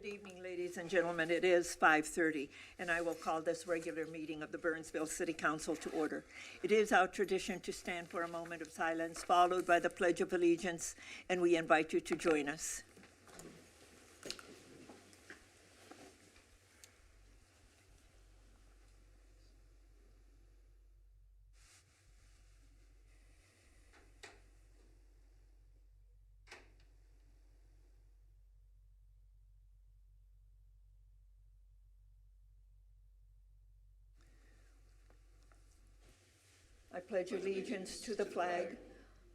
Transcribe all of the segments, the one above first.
evening, ladies and gentlemen. It is 5:30, and I will call this regular meeting of the Burnsville City Council to order. It is our tradition to stand for a moment of silence, followed by the Pledge of Allegiance, and we invite you to join us. I pledge allegiance to the flag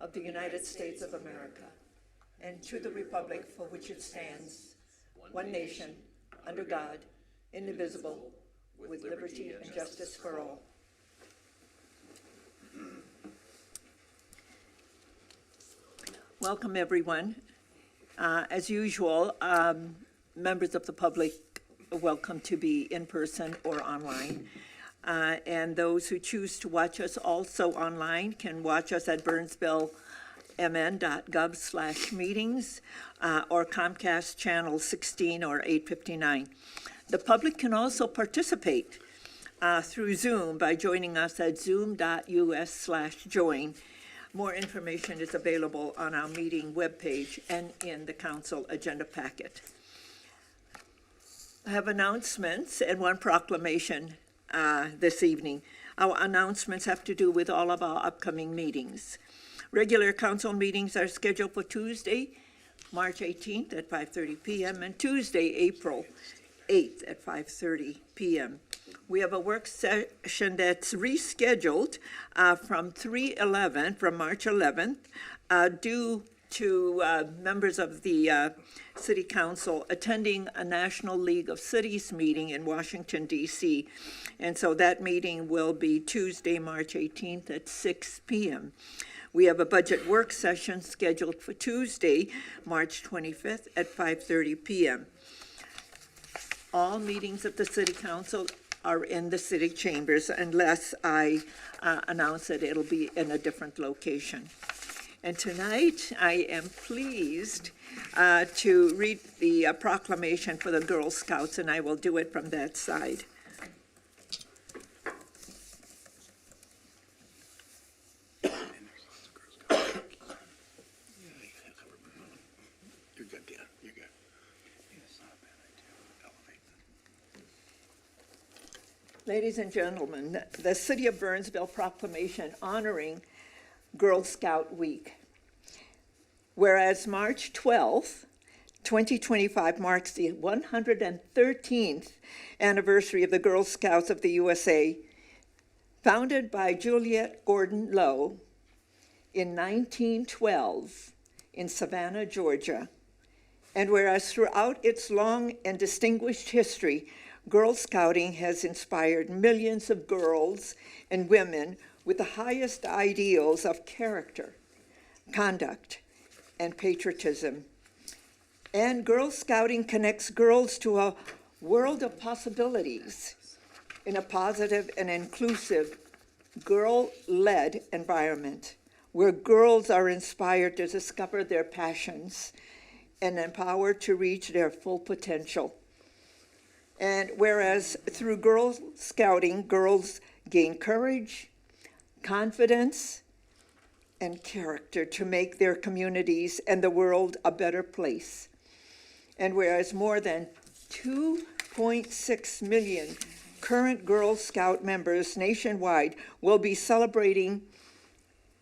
of the United States of America and to the republic for which it stands, one nation, under God, indivisible, with liberty and justice for all. Welcome, everyone. As usual, members of the public are welcome to be in person or online. And those who choose to watch us also online can watch us at burnsvillemn.gov/meetings or Comcast channel 16 or 859. The public can also participate through Zoom by joining us at zoom.us/join. More information is available on our meeting webpage and in the council agenda packet. I have announcements and one proclamation this evening. Our announcements have to do with all of our upcoming meetings. Regular council meetings are scheduled for Tuesday, March 18th at 5:30 p.m. and Tuesday, April 8th at 5:30 p.m. We have a work session that's rescheduled from March 11th, due to members of the City Council attending a National League of Cities meeting in Washington, D.C. And so that meeting will be Tuesday, March 18th at 6 p.m. We have a budget work session scheduled for Tuesday, March 25th at 5:30 p.m. All meetings of the City Council are in the city chambers unless I announce that it'll be in a different location. And tonight, I am pleased to read the proclamation for the Girl Scouts, and I will do it from that side. You're good, Dan. You're good. It's not a bad idea. Elevate. Ladies and gentlemen, the City of Burnsville proclamation honoring Girl Scout Week. Whereas March 12th, 2025 marks the 113th anniversary of the Girl Scouts of the USA, founded by Juliette Gordon Low in 1912 in Savannah, Georgia. And whereas throughout its long and distinguished history, Girl Scouting has inspired millions of girls and women with the highest ideals of character, conduct, and patriotism. And Girl Scouting connects girls to a world of possibilities in a positive and inclusive girl-led environment where girls are inspired to discover their passions and empowered to reach their full potential. And whereas through Girl Scouting, girls gain courage, confidence, and character to make their communities and the world a better place. And whereas more than 2.6 million current Girl Scout members nationwide will be celebrating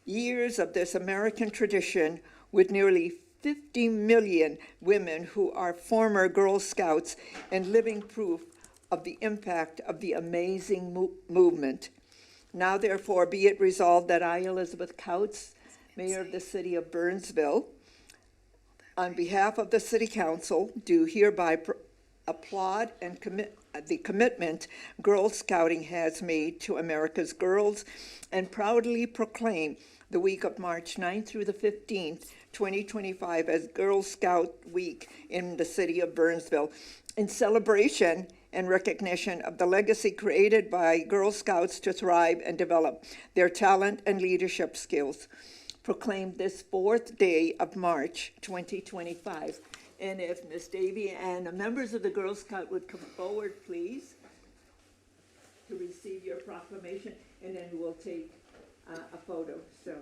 years of this American tradition with nearly 50 million women who are former Girl Scouts and living proof of the impact of the amazing movement. Now, therefore, be it resolved that I, Elizabeth Couts, Mayor of the City of Burnsville, on behalf of the City Council, do hereby applaud and the commitment Girl Scouting has made to America's girls and proudly proclaim the week of March 9th through the 15th, 2025 as Girl Scout Week in the City of Burnsville in celebration and recognition of the legacy created by Girl Scouts to thrive and develop their talent and leadership skills. Proclaimed this 4th day of March 2025 And if Miss Davy and the members of the Girl Scout would come forward, please, to receive your proclamation, and then we'll take a photo, so.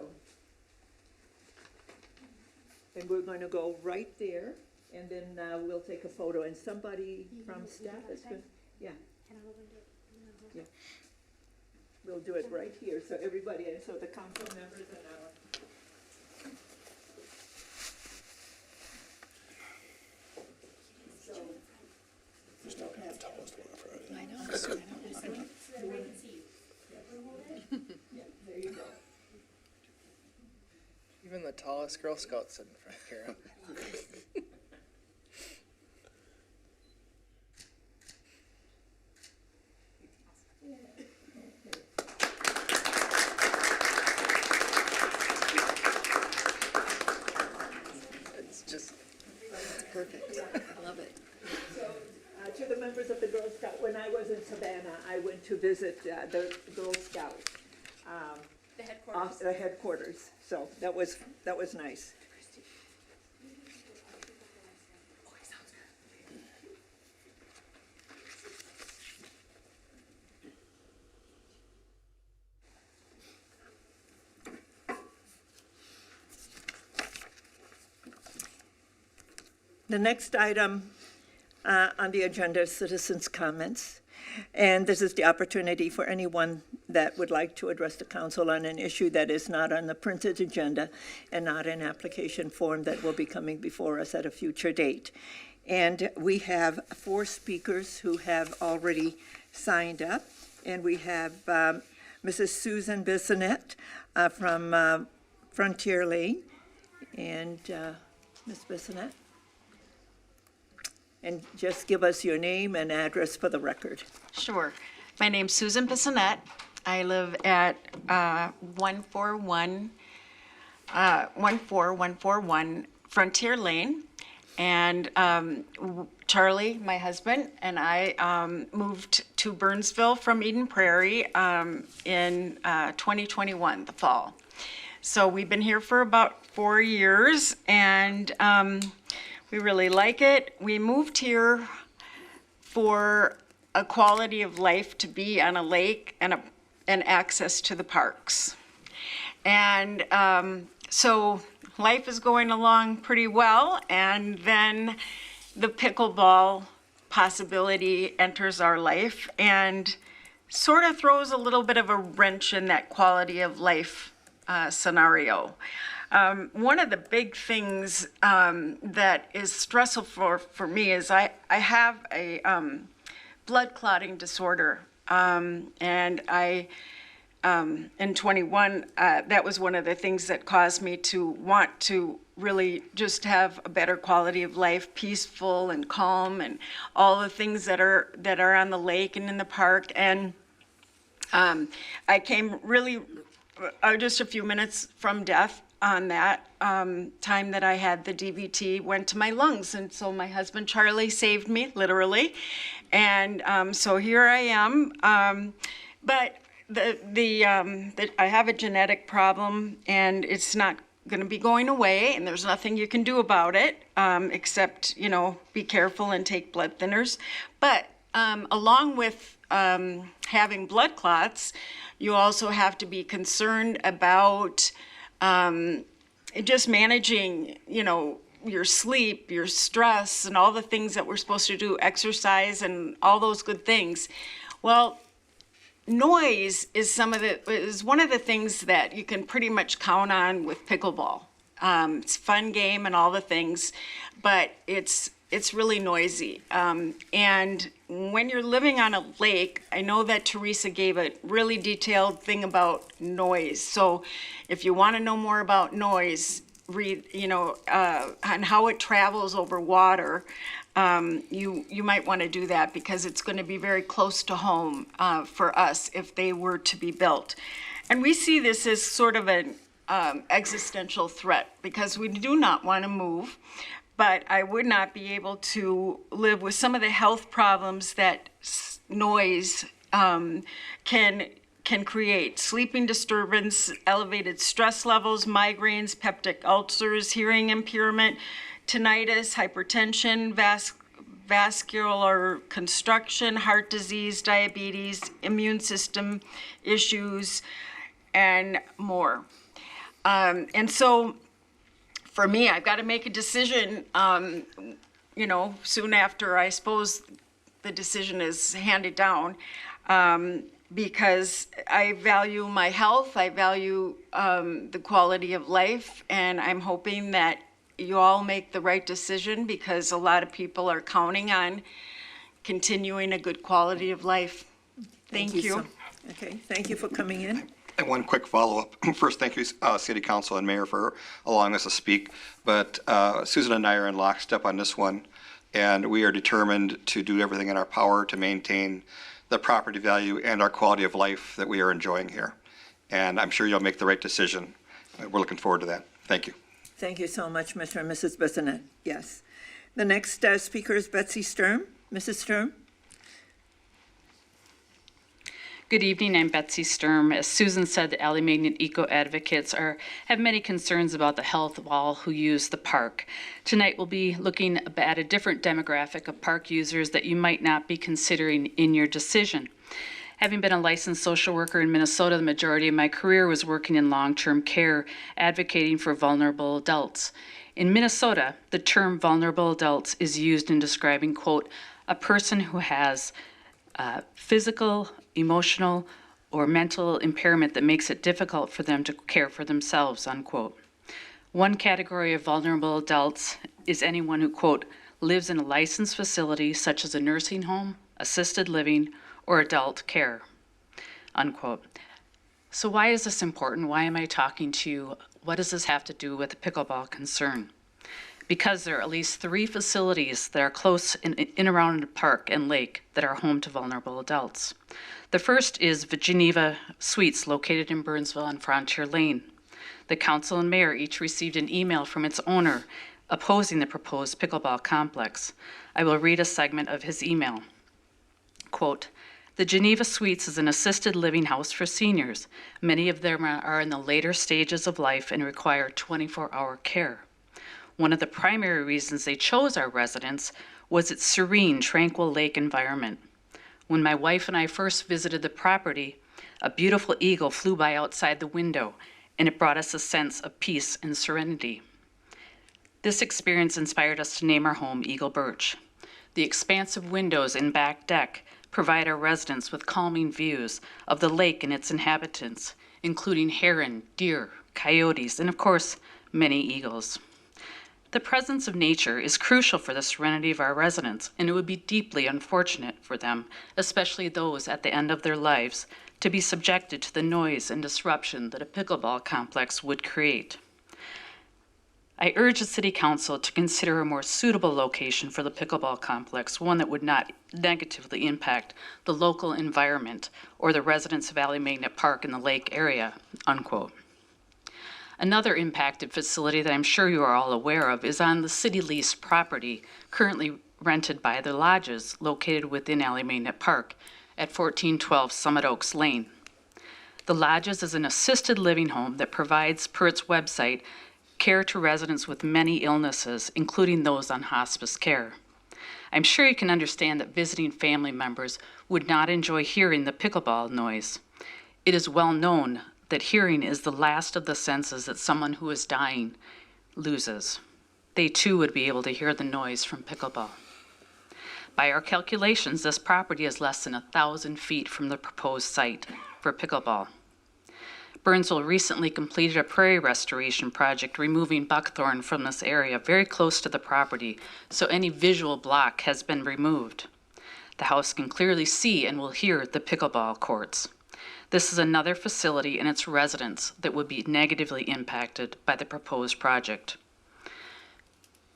And we're going to go right there, and then we'll take a photo, and somebody from staff is going, yeah. Yeah. We'll do it right here, so everybody, and so the council members and our. Just not gonna have the tallest one for it. I know. Yeah, there you go. Even the tallest Girl Scout sit in front of Karen. It's just perfect. I love it. So, to the members of the Girl Scout, when I was in Savannah, I went to visit the Girl Scout. The headquarters. The headquarters, so that was nice. The next item on the agenda is citizens' comments. And this is the opportunity for anyone that would like to address the council on an issue that is not on the printed agenda and not an application form that will be coming before us at a future date. And we have 4 speakers who have already signed up. And we have Mrs. Susan Bissonette from Frontier Lane. And Ms. Bissonette? And just give us your name and address for the record. Sure. My name's Susan Bissonette. I live at 14141 Frontier Lane. And Charlie, my husband, and I moved to Burnsville from Eden Prairie in 2021, the fall. So we've been here for about 4 years, and we really like it. We moved here for a quality of life to be on a lake and access to the parks. And so life is going along pretty well, and then the pickleball possibility enters our life and sort of throws a little bit of a wrench in that quality of life scenario. One of the big things that is stressful for me is I have a blood clotting disorder, and I in 21 that was one of the things that caused me to want to really just have a better quality of life, peaceful and calm, and all the things that are on the lake and in the park. And I came really just a few minutes from death on that time that I had the DVT, went to my lungs. And so my husband, Charlie, saved me, literally. And so here I am. But I have a genetic problem, and it's not going to be going away, and there's nothing you can do about it, except, be careful and take blood thinners. But along with having blood clots, you also have to be concerned about just managing, your sleep, your stress, and all the things that we're supposed to do, exercise and all those good things. Well, noise is one of the things that you can pretty much count on with pickleball. It's a fun game and all the things, but it's really noisy. And when you're living on a lake, I know that Teresa gave a really detailed thing about noise. So if you want to know more about noise, read, on how it travels over water, you might want to do that, because it's going to be very close to home for us if they were to be built. And we see this as sort of an existential threat, because we do not want to move. But I would not be able to live with some of the health problems that noise can create: sleeping disturbance, elevated stress levels, migraines, peptic ulcers, hearing impairment, tinnitus, hypertension, vascular construction, heart disease, diabetes, immune system issues, and more. And so for me, I've got to make a decision, soon after, I suppose, the decision is handed down, because I value my health, I value the quality of life, and I'm hoping that you all make the right decision, because a lot of people are counting on continuing a good quality of life. Thank you. Okay, thank you for coming in. And one quick follow-up. First, thank you, City Council and Mayor, for allowing us to speak. But Susan and I are in lockstep on this one, and we are determined to do everything in our power to maintain the property value and our quality of life that we are enjoying here. And I'm sure you'll make the right decision. We're looking forward to that. Thank you. Thank you so much, Mr. and Mrs. Bissonette. Yes. The next speaker is Betsy Sturm. Mrs. Sturm? Good evening, I'm Betsy Sturm. As Susan said, the Alley Magnet Eco Advocates have many concerns about the health of all who use the park. Tonight we'll be looking at a different demographic of park users that you might not be considering in your decision. Having been a licensed social worker in Minnesota, the majority of my career was working in long-term care, advocating for vulnerable adults. In Minnesota, the term vulnerable adults is used in describing, quote, a person who has physical, emotional, or mental impairment that makes it difficult for them to care for themselves, unquote. One category of vulnerable adults is anyone who, quote, lives in a licensed facility such as a nursing home, assisted living, or adult care, unquote. So why is this important? Why am I talking to you? What does this have to do with the pickleball concern? Because there are at least 3 facilities that are close in around the park and lake that are home to vulnerable adults. The first is Geneva Suites, located in Burnsville on Frontier Lane. The council and mayor each received an email from its owner opposing the proposed pickleball complex. I will read a segment of his email. Quote, the Geneva Suites is an assisted living house for seniors. Many of them are in the later stages of life and require 24-hour care. One of the primary reasons they chose our residence was its serene, tranquil lake environment. When my wife and I first visited the property, a beautiful eagle flew by outside the window, and it brought us a sense of peace and serenity. This experience inspired us to name our home Eagle Birch. The expansive windows and back deck provide our residents with calming views of the lake and its inhabitants, including heron, deer, coyotes, and of course, many eagles. The presence of nature is crucial for the serenity of our residents, and it would be deeply unfortunate for them, especially those at the end of their lives, to be subjected to the noise and disruption that a pickleball complex would create. I urge the City Council to consider a more suitable location for the pickleball complex, one that would not negatively impact the local environment or the residents of Alley Magnet Park in the lake area, unquote. Another impacted facility that I'm sure you are all aware of is on the city leased property currently rented by the lodges located within Alley Magnet Park at 1412 Summit Oaks Lane. The lodges is an assisted living home that provides, per its website, care to residents with many illnesses, including those on hospice care. I'm sure you can understand that visiting family members would not enjoy hearing the pickleball noise. It is well known that hearing is the last of the senses that someone who is dying loses. They too would be able to hear the noise from pickleball. By our calculations, this property is less than 1,000 feet from the proposed site for pickleball. Burnsville recently completed a prairie restoration project removing buckthorn from this area very close to the property, so any visual block has been removed. The house can clearly see and will hear the pickleball courts. This is another facility and its residents that would be negatively impacted by the proposed project.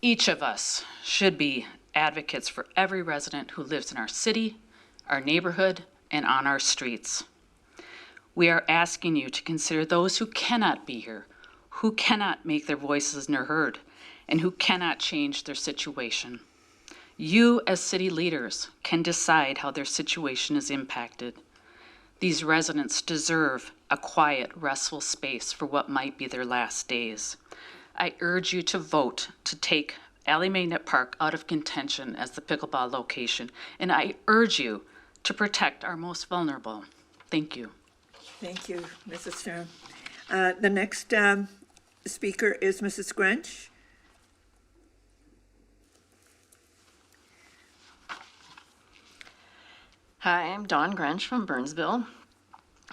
Each of us should be advocates for every resident who lives in our city, our neighborhood, and on our streets. We are asking you to consider those who cannot be here, who cannot make their voices heard, and who cannot change their situation. You, as city leaders, can decide how their situation is impacted. These residents deserve a quiet, restful space for what might be their last days. I urge you to vote to take Alley Magnet Park out of contention as the pickleball location, and I urge you to protect our most vulnerable. Thank you. Thank you, Mrs. Sturm. The next speaker is Mrs. Grinch. Hi, I'm Dawn Grench from Burnsville,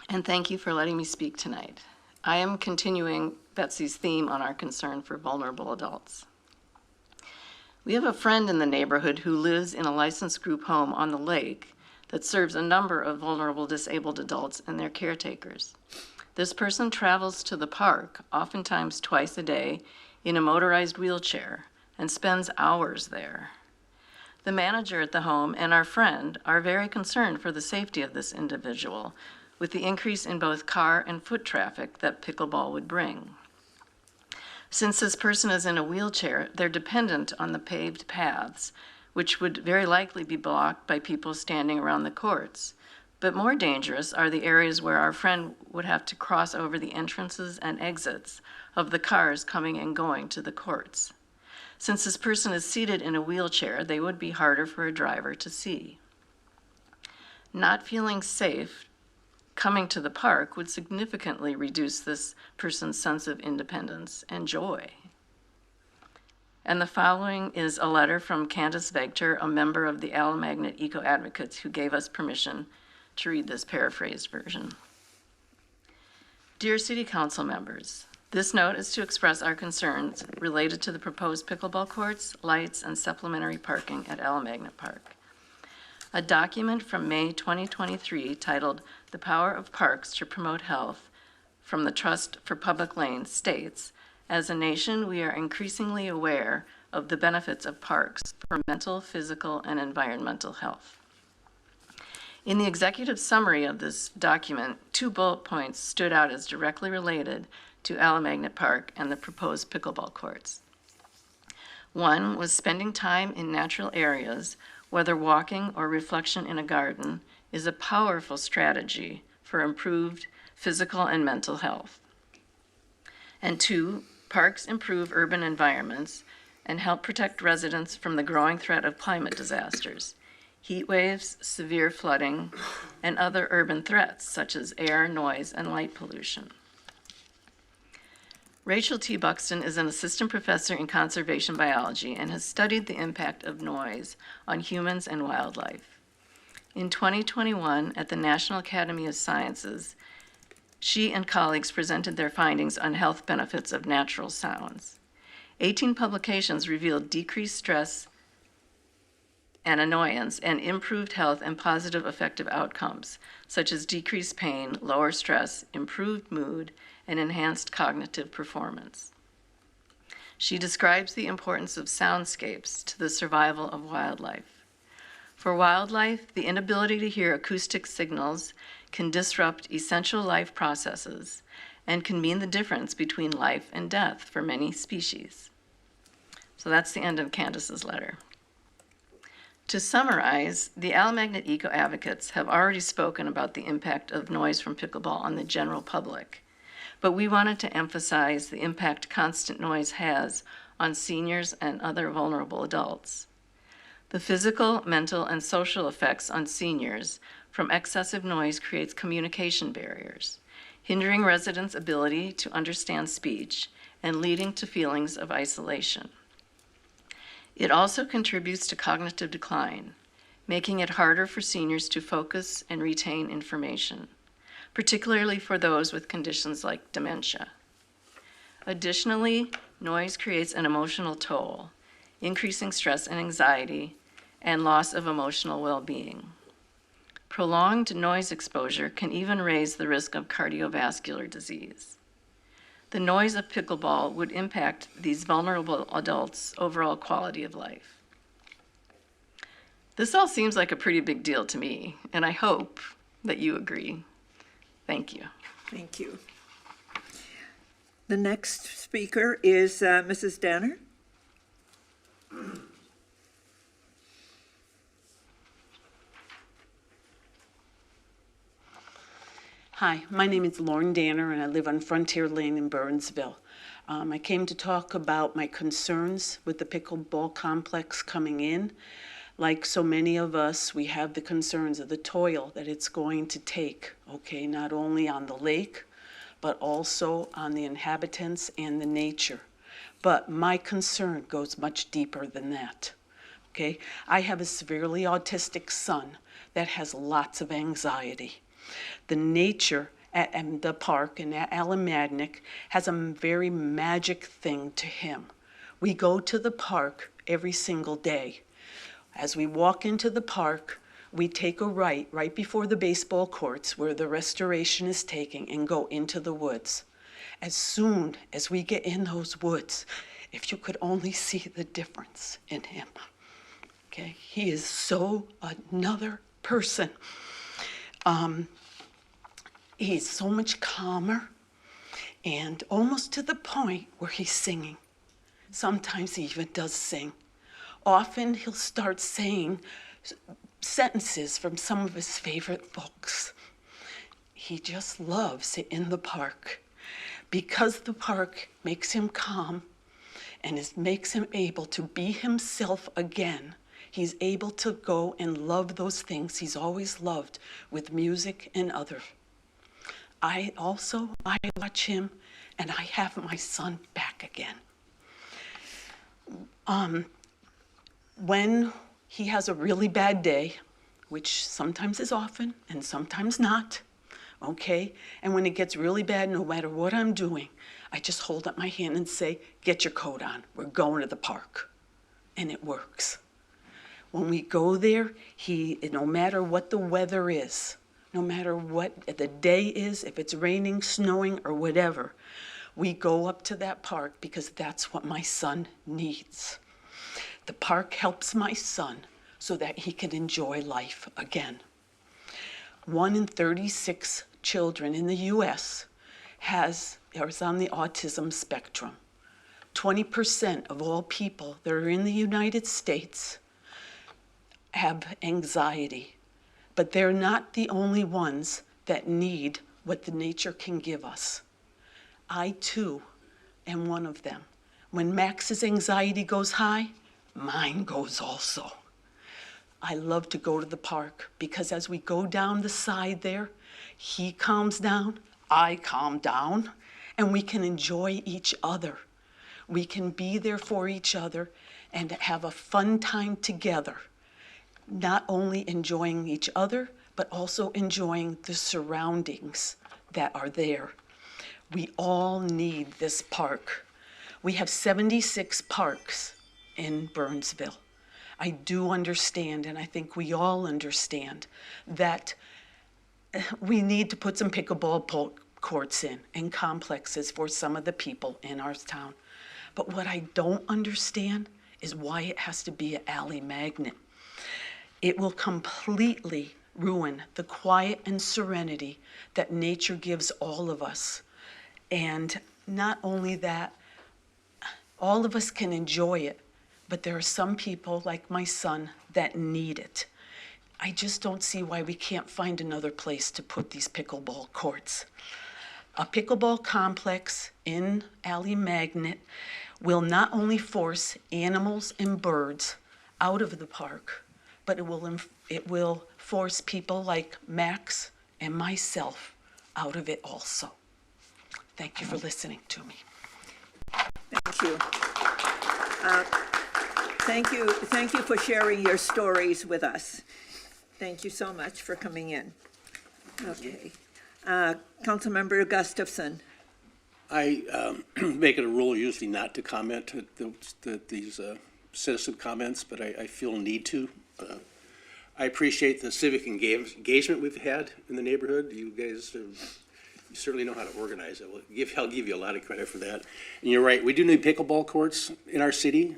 and thank you for letting me speak tonight. I am continuing Betsy's theme on our concern for vulnerable adults. We have a friend in the neighborhood who lives in a licensed group home on the lake that serves a number of vulnerable disabled adults and their caretakers. This person travels to the park, oftentimes twice a day, in a motorized wheelchair and spends hours there. The manager at the home and our friend are very concerned for the safety of this individual with the increase in both car and foot traffic that pickleball would bring. Since this person is in a wheelchair, they're dependent on the paved paths, which would very likely be blocked by people standing around the courts. But more dangerous are the areas where our friend would have to cross over the entrances and exits of the cars coming and going to the courts. Since this person is seated in a wheelchair, they would be harder for a driver to see. Not feeling safe coming to the park would significantly reduce this person's sense of independence and joy. And the following is a letter from Candace Vegter, a member of the Alley Eco Advocates, who gave us permission to read this paraphrased version. Dear City Council members, this note is to express our concerns related to the proposed pickleball courts, lights, and supplementary parking at Alley Park. A document from May 2023 titled "The Power of Parks to Promote Health" from the Trust for Public Lanes states, as a nation, we are increasingly aware of the benefits of parks for mental, physical, and environmental health. In the executive summary of this document, 2 bullet points stood out as directly related to Alley Park and the proposed pickleball courts. One was spending time in natural areas, whether walking or reflection in a garden, is a powerful strategy for improved physical and mental health. And 2, parks improve urban environments and help protect residents from the growing threat of climate disasters, heat waves, severe flooding, and other urban threats such as air, noise, and light pollution. Rachel T. Buxton is an assistant professor in conservation biology and has studied the impact of noise on humans and wildlife. In 2021, at the National Academy of Sciences, she and colleagues presented their findings on health benefits of natural sounds. 18 publications revealed decreased stress and annoyance and improved health and positive affective outcomes, such as decreased pain, lower stress, improved mood, and enhanced cognitive performance. She describes the importance of soundscapes to the survival of wildlife. For wildlife, the inability to hear acoustic signals can disrupt essential life processes and can mean the difference between life and death for many species. So that's the end of Candace's letter. To summarize, the Alley Eco Advocates have already spoken about the impact of noise from pickleball on the general public, but we wanted to emphasize the impact constant noise has on seniors and other vulnerable adults. The physical, mental, and social effects on seniors from excessive noise creates communication barriers, hindering residents' ability to understand speech and leading to feelings of isolation. It also contributes to cognitive decline, making it harder for seniors to focus and retain information, particularly for those with conditions like dementia. Additionally, noise creates an emotional toll, increasing stress and anxiety, and loss of emotional well-being. Prolonged noise exposure can even raise the risk of cardiovascular disease. The noise of pickleball would impact these vulnerable adults' overall quality of life. This all seems like a pretty big deal to me, and I hope that you agree. Thank you. Thank you. The next speaker is Mrs. Danner. Hi, my name is Lauren Danner, and I live on Frontier Lane in Burnsville. I came to talk about my concerns with the pickleball complex coming in. Like so many of us, we have the concerns of the toil that it's going to take, okay, not only on the lake, but also on the inhabitants and the nature. But my concern goes much deeper than that, okay? I have a severely autistic son that has lots of anxiety. The nature at the park and at Alamagnic has a very magic thing to him. We go to the park every single day. As we walk into the park, we take a right before the baseball courts where the restoration is taking, and go into the woods. As soon as we get in those woods, if you could only see the difference in him, okay? He is so another person. He's so much calmer and almost to the point where he's singing. Sometimes he even does sing. Often he'll start saying sentences from some of his favorite books. He just loves it in the park because the park makes him calm and makes him able to be himself again. He's able to go and love those things he's always loved with music and others. I watch him and I have my son back again. When he has a really bad day, which sometimes is often and sometimes not, okay? And when it gets really bad, no matter what I'm doing, I just hold up my hand and say, get your coat on, we're going to the park. And it works. When we go there, no matter what the weather is, no matter what the day is, if it's raining, snowing, or whatever, we go up to that park because that's what my son needs. The park helps my son so that he can enjoy life again. 1 in 36 children in the U.S. is on the autism spectrum. 20% of all people that are in the United States have anxiety, but they're not the only ones that need what the nature can give us. I too am one of them. When Max's anxiety goes high, mine goes also. I love to go to the park because as we go down the side there, he calms down, I calm down, and we can enjoy each other. We can be there for each other and have a fun time together, not only enjoying each other, but also enjoying the surroundings that are there. We all need this park. We have 76 parks in Burnsville. I do understand, and I think we all understand, that we need to put some pickleball courts in and complexes for some of the people in our town. But what I don't understand is why it has to be an alley magnet. It will completely ruin the quiet and serenity that nature gives all of us. And not only that, all of us can enjoy it, but there are some people, like my son, that need it. I just don't see why we can't find another place to put these pickleball courts. A pickleball complex in Alley Magnet will not only force animals and birds out of the park, but it will force people like Max and myself out of it also. Thank you for listening to me. Thank you. Thank you for sharing your stories with us. Thank you so much for coming in. Okay. Councilmember Gustafson. I make it a rule usually not to comment at these citizen comments, but I feel a need to. I appreciate the civic engagement we've had in the neighborhood. You guys you certainly know how to organize it. I'll give you a lot of credit for that. And you're right, we do need pickleball courts in our city.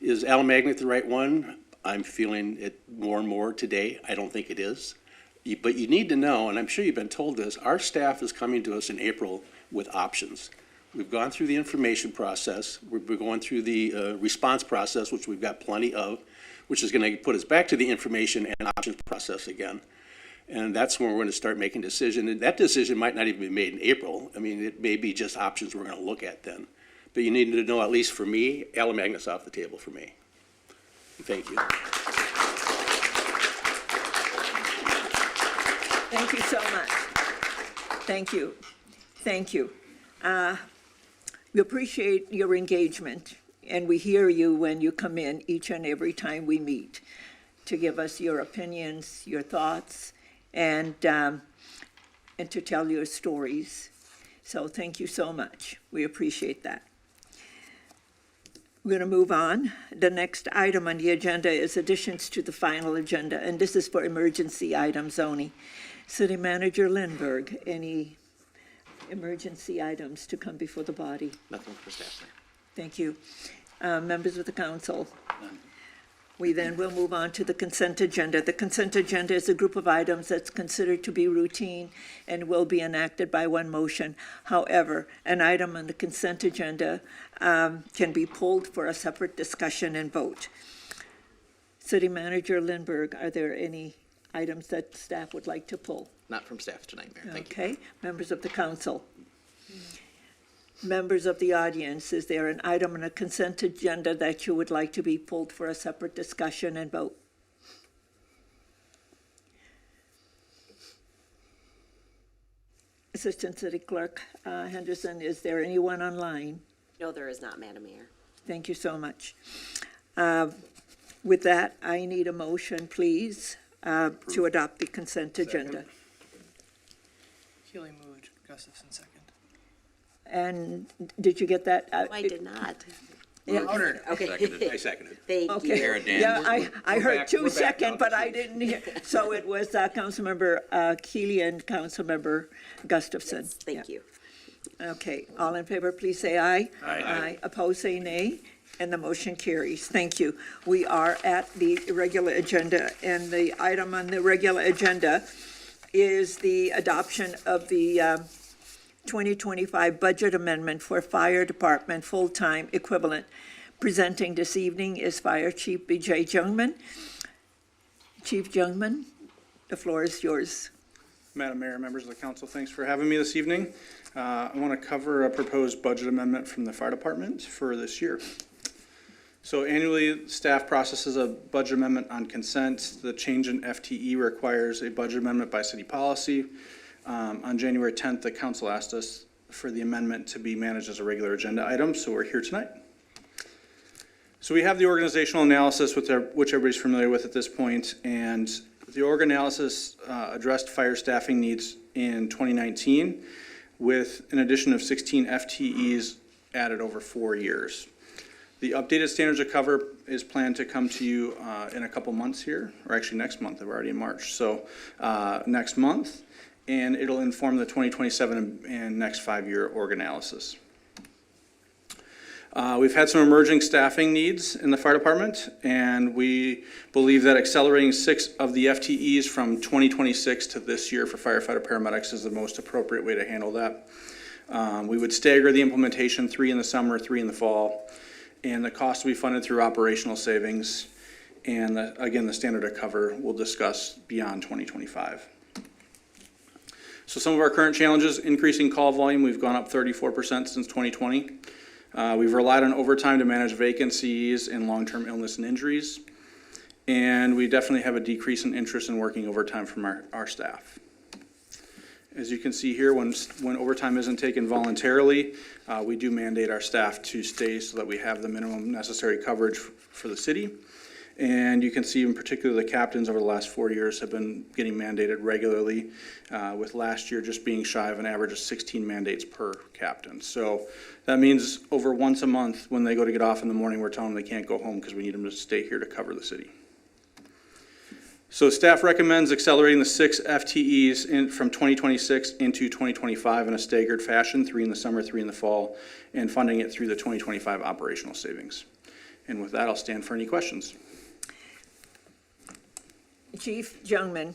Is Alamagnet the right one? I'm feeling it more and more today. I don't think it is. But you need to know, and I'm sure you've been told this, our staff is coming to us in April with options. We've gone through the information process. We're going through the response process, which we've got plenty of, which is going to put us back to the information and options process again. And that's when we're going to start making decisions. And that decision might not even be made in April. I mean, it may be just options we're going to look at then. But you need to know, at least for me, Allen Magnet's off the table for me. Thank you. Thank you so much. Thank you. Thank you. We appreciate your engagement, and we hear you when you come in each and every time we meet to give us your opinions, your thoughts, and to tell your stories. So thank you so much. We appreciate that. We're going to move on. The next item on the agenda is additions to the final agenda, and this is for emergency items only. City Manager Lindberg, any emergency items to come before the body? Nothing for staff, sir. Thank you. Members of the council? We then will move on to the consent agenda. The consent agenda is a group of items that's considered to be routine and will be enacted by one motion. However, an item on the consent agenda can be pulled for a separate discussion and vote. City Manager Lindberg, are there any items that staff would like to pull? Not from staff tonight, Mayor. Thank you. Okay, members of the council. Members of the audience, is there an item on a consent agenda that you would like to be pulled for a separate discussion and vote? Assistant City Clerk Henderson, is there anyone online? No, there is not, Madam Mayor. Thank you so much. With that, I need a motion, please, to adopt the consent agenda. Healy moved, Gustafson second. And did you get that? I did not. Yeah. Okay. I seconded. Thank Okay. you. Yeah, I heard back- 2 we're back second, now. but I didn't hear. So it was Councilmember Keely and Councilmember Gustafson. Thank you. Okay, all in favor, please say aye. Aye. Opposed, say nay, and the motion carries. Thank you. We are at the regular agenda, and the item on the regular agenda is the adoption of the 2025 budget amendment for Fire Department full-time equivalent. Presenting this evening is Fire Chief B.J. Jungman. Chief Jungman, the floor is yours. Madam Mayor, members of the council, thanks for having me this evening. I want to cover a proposed budget amendment from the fire department for this year. So annually, staff processes a budget amendment on consent. The change in FTE requires a budget amendment by city policy. On January 10th, the council asked us for the amendment to be managed as a regular agenda item, so we're here tonight. So we have the organizational analysis, which everybody's familiar with at this point, and the org analysis addressed fire staffing needs in 2019 with an addition of 16 FTEs added over 4 years. The updated standards of cover is planned to come to you in a couple months here, or actually next month, we're already in March, so next month, and it'll inform the 2027 and next 5-year org analysis. We've had some emerging staffing needs in the fire department, and we believe that accelerating 6 of the FTEs from 2026 to this year for firefighter paramedics is the most appropriate way to handle that. We would stagger the implementation, 3 in the summer, 3 in the fall, and the cost will be funded through operational savings. And again, the standard of cover we'll discuss beyond 2025. So some of our current challenges: increasing call volume. We've gone up 34% since 2020. We've relied on overtime to manage vacancies and long-term illness and injuries. And we definitely have a decrease in interest in working overtime from our staff. As you can see here, when overtime isn't taken voluntarily, we do mandate our staff to stay so that we have the minimum necessary coverage for the city. And you can see in particular the captains over the last 4 years have been getting mandated regularly, with last year just being shy of an average of 16 mandates per captain. So that means over once a month when they go to get off in the morning, we're telling them they can't go home because we need them to stay here to cover the city. So staff recommends accelerating the 6 FTEs from 2026 into 2025 in a staggered fashion, 3 in the summer, 3 in the fall, and funding it through the 2025 operational savings. And with that, I'll stand for any questions. Chief Jungman,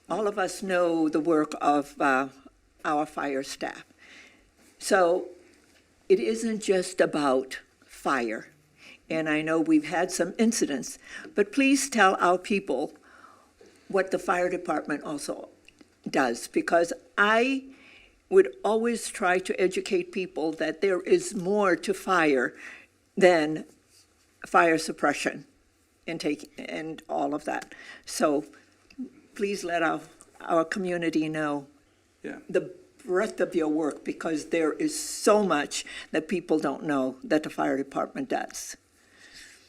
all of us know the work of our fire staff. So it isn't just about fire. And I know we've had some incidents, but please tell our people what the fire department also does, because I would always try to educate people that there is more to fire than fire suppression and all of that. So please let our community know Yeah. the breadth of your work, because there is so much that people don't know that the fire department does.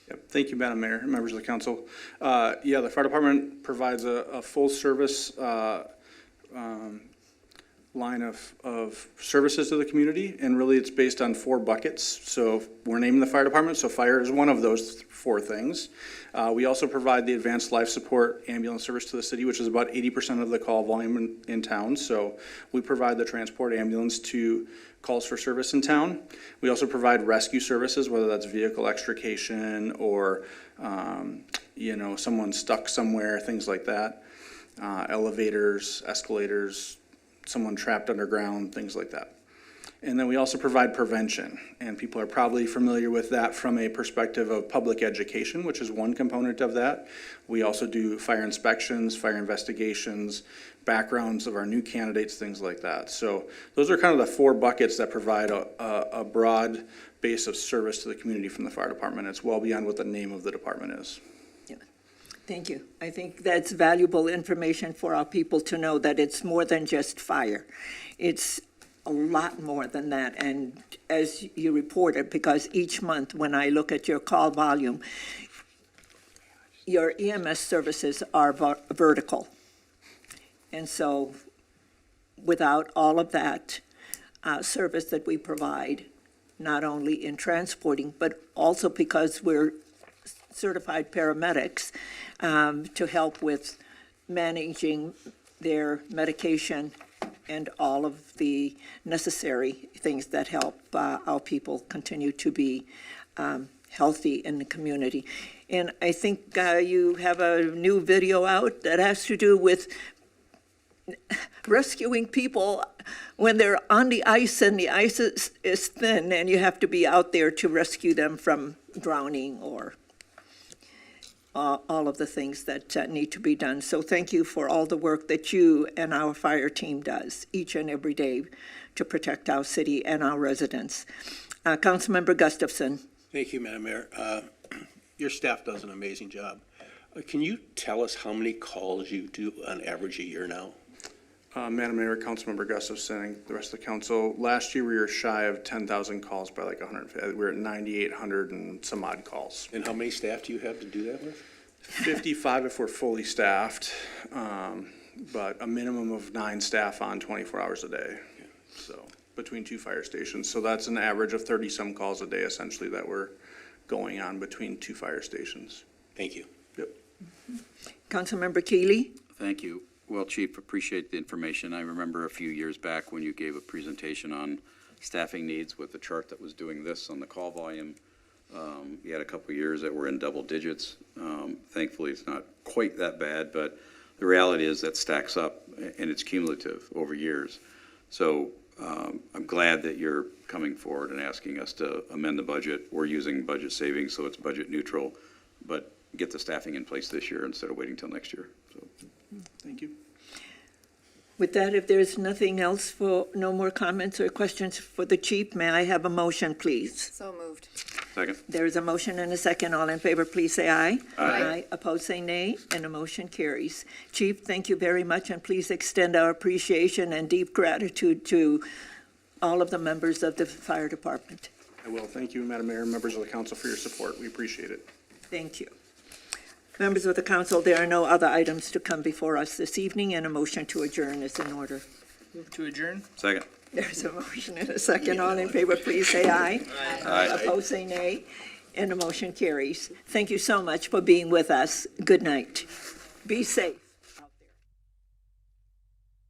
Yep. Thank you, Madam Mayor, and members of the council. Yeah, the fire department provides a full-service line of services to the community, and really it's based on 4 buckets. So we're naming the fire department, so fire is one of those 4 things. We also provide the advanced life support ambulance service to the city, which is about 80% of the call volume in town. So we provide the transport ambulance to calls for service in town. We also provide rescue services, whether that's vehicle extrication or, someone stuck somewhere, things like that. Elevators, escalators, someone trapped underground, things like that. And then we also provide prevention, and people are probably familiar with that from a perspective of public education, which is one component of that. We also do fire inspections, fire investigations, backgrounds of our new candidates, things like that. So those are kind of the 4 buckets that provide a broad base of service to the community from the fire department. It's well beyond what the name of the department is. Thank you. I think that's valuable information for our people to know that it's more than just fire. It's a lot more than that. And as you reported, because each month when I look at your call volume, your EMS services are vertical. And so without all of that service that we provide, not only in transporting, but also because we're certified paramedics to help with managing their medication and all of the necessary things that help our people continue to be healthy in the community. And I think you have a new video out that has to do with rescuing people when they're on the ice and the ice is thin, and you have to be out there to rescue them from drowning or all of the things that need to be done. So thank you for all the work that you and our fire team does each and every day to protect our city and our residents. Councilmember Gustafson. Thank you, Madam Mayor. Your staff does an amazing job. Can you tell us how many calls you do on average a year now? Madam Mayor, Councilmember Gustafson, and the rest of the council, last year we were shy of 10,000 calls by like 150. We're at 9,800 and some odd calls. And how many staff do you have to do that with? 55 if we're fully staffed, but a minimum of 9 staff on 24 hours a day. So between 2 fire stations. So that's an average of 30-some calls a day essentially that we're going on between 2 fire stations. Thank you. Yep. Councilmember Keeley. Thank you. Well, Chief, appreciate the information. I remember a few years back when you gave a presentation on staffing needs with the chart that was doing this on the call volume. You had a couple of years that were in double digits. Thankfully, it's not quite that bad, but the reality is that stacks up and it's cumulative over years. So I'm glad that you're coming forward and asking us to amend the budget. We're using budget savings, so it's budget neutral, but get the staffing in place this year instead of waiting till next year. So. Thank you. With that, if there's nothing else, for no more comments or questions for the chief, may I have a motion, please? So moved. Second. There is a motion and a second. All in favor, please say aye. Aye. Opposed, say nay, and the motion carries. Chief, thank you very much, and please extend our appreciation and deep gratitude to all of the members of the fire department. I will. Thank you, Madam Mayor, and members of the council for your support. We appreciate it. Thank you. Members of the council, there are no other items to come before us this evening, and a motion to adjourn is in order. Move to adjourn? Second. There's a motion and a second. All in favor, please say aye. Aye. Opposed, say nay, and the motion carries. Thank you so much for being with us. Good night. Be safe.